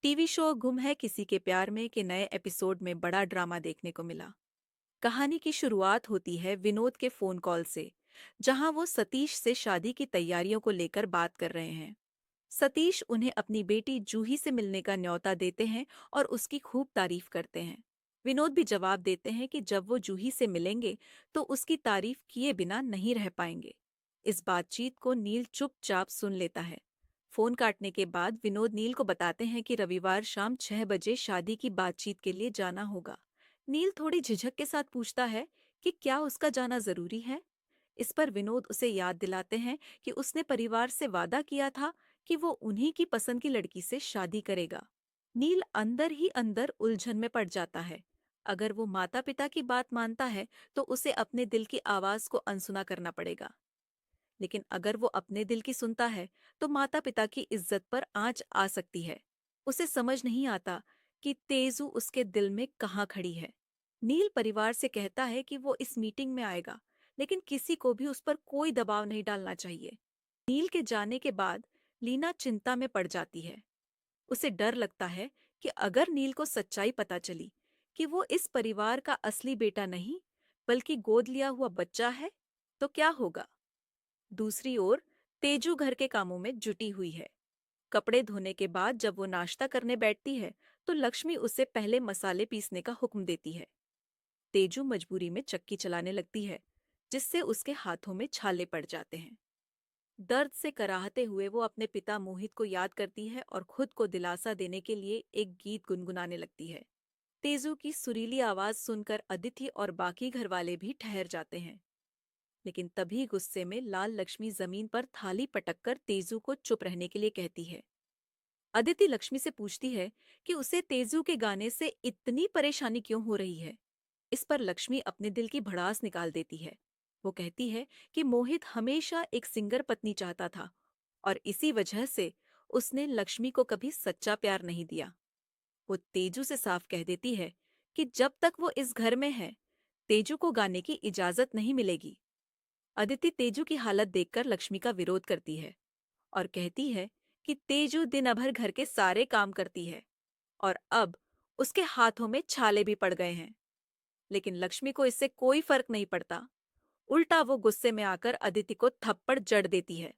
TV show गुम है किसी के प्यार में के नए एपिसोड में बड़ा ड्रामा देखने को मिला। कहानी की शुरुआत होती है विनोद के फोन कॉल से, जहां वो सतीश से शादी की तैयारियों को लेकर बात कर रहे हैं। सतीश उन्हें अपनी बेटी जूही से मिलने का न्योता देते हैं और उसकी खूब तारीफ करते हैं। विनोद भी जवाब देते हैं कि जब वो जूही से मिलेंगे तो उसकी तारीफ किए बिना नहीं रह पाएंगे। इस बातचीत को नील चुपचाप सुन लेता है। फोन काटने के बाद विनोद नील को बताते हैं कि रविवार शाम 6 बजे शादी की बातचीत के लिए जाना होगा। नील थोड़ी झिझक के साथ पूछता है कि क्या उसका जाना जरूरी है। इस पर विनोद उसे याद दिलाते हैं कि उसने परिवार से वादा किया था कि वो उन्हीं की पसंद की लड़की से शादी करेगा। नील अंदर ही अंदर उलझन में पड़ जाता है। अगर वो माता पिता की बात मानता है तो उसे अपने दिल की आवाज को अनसुना करना पड़ेगा, लेकिन अगर वो अपने दिल की सुनता है तो माता पिता की इज्जत पर आंच आ सकती है। उसे समझ नहीं आता कि तेजू उसके दिल में कहाँ खड़ी है। नील परिवार से कहता है कि वो इस मीटिंग में आएगा, लेकिन किसी को भी उस पर कोई दबाव नहीं डालना चाहिए। नील के जाने के बाद लीना चिंता में पड़ जाती है। उसे डर लगता है कि अगर नील को सच्चाई पता चली कि वो इस परिवार का असली बेटा नहीं बल्कि गोद लिया हुआ बच्चा है, तो क्या होगा। दूसरी ओर तेजू घर के कामों में जुटी हुई है। कपड़े धोने के बाद जब वो नाश्ता करने बैठती है तो लक्ष्मी उसे पहले मसाले पीसने का हुक्म देती है। तेजू मजबूरी में चक्की चलाने लगती है, जिससे उसके हाथों में छाले पड़ जाते हैं। दर्द से कराहते हुए वो अपने पिता मोहित को याद करती है और खुद को दिलासा देने के लिए एक गीत गुनगुनाने लगती है। तेजू की सुरीली आवाज सुनकर अदिति और बाकी घरवाले भी ठहर जाते हैं, लेकिन तभी गुस्से में लाल लक्ष्मी जमीन पर थाली पटककर तेजू को चुप रहने के लिए कहती है। अदिति लक्ष्मी से पूछती है कि उसे तेजू के गाने से इतनी परेशानी क्यों हो रही है। इस पर लक्ष्मी अपने दिल की भड़ास निकाल देती है। वो कहती है कि मोहित हमेशा एक सिंगर पत्नी चाहता था और इसी वजह से उसने लक्ष्मी को कभी सच्चा प्यार नहीं दिया। वो तेजू से साफ कह देती है कि जब तक वो इस घर में है तेजू को गाने की इजाजत नहीं मिलेगी। अदिति तेजू की हालत देखकर लक्ष्मी का विरोध करती है और कहती है कि तेजू दिन भर घर के सारे काम करती है और अब उसके हाथों में छाले भी पड़ गए हैं। लेकिन लक्ष्मी को इससे कोई फर्क नहीं पड़ता। उल्टा वो गुस्से में आकर अदिति को थप्पड़ जड़ देती है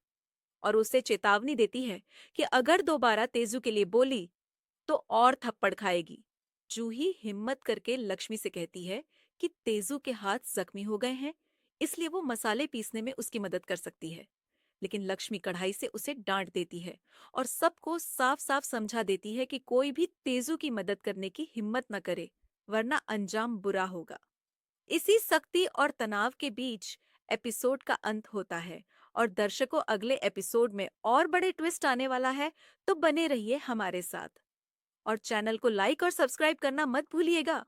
और उसे चेतावनी देती है कि अगर दोबारा तेजू के लिए बोली तो और थप्पड़ खाएगी। जूही हिम्मत करके लक्ष्मी से कहती है कि तेजू के हाथ जख्मी हो गए हैं, इसलिए वो मसाले पीसने में उसकी मदद कर सकती है। लेकिन लक्ष्मी कढ़ाई से उसे डांट देती है और सबको साफ साफ समझा देती है कि कोई भी तेजू की मदद करने की हिम्मत न करे, वरना अंजाम बुरा होगा। इसी सख्ती और तनाव के बीच एपिसोड का अंत होता है और दर्शकों अगले एपिसोड में और बड़े ट्विस्ट आने वाला है, तो बने रहिए हमारे साथ और चैनल को लाइक और सब्सक्राइब करना मत भूलिएगा।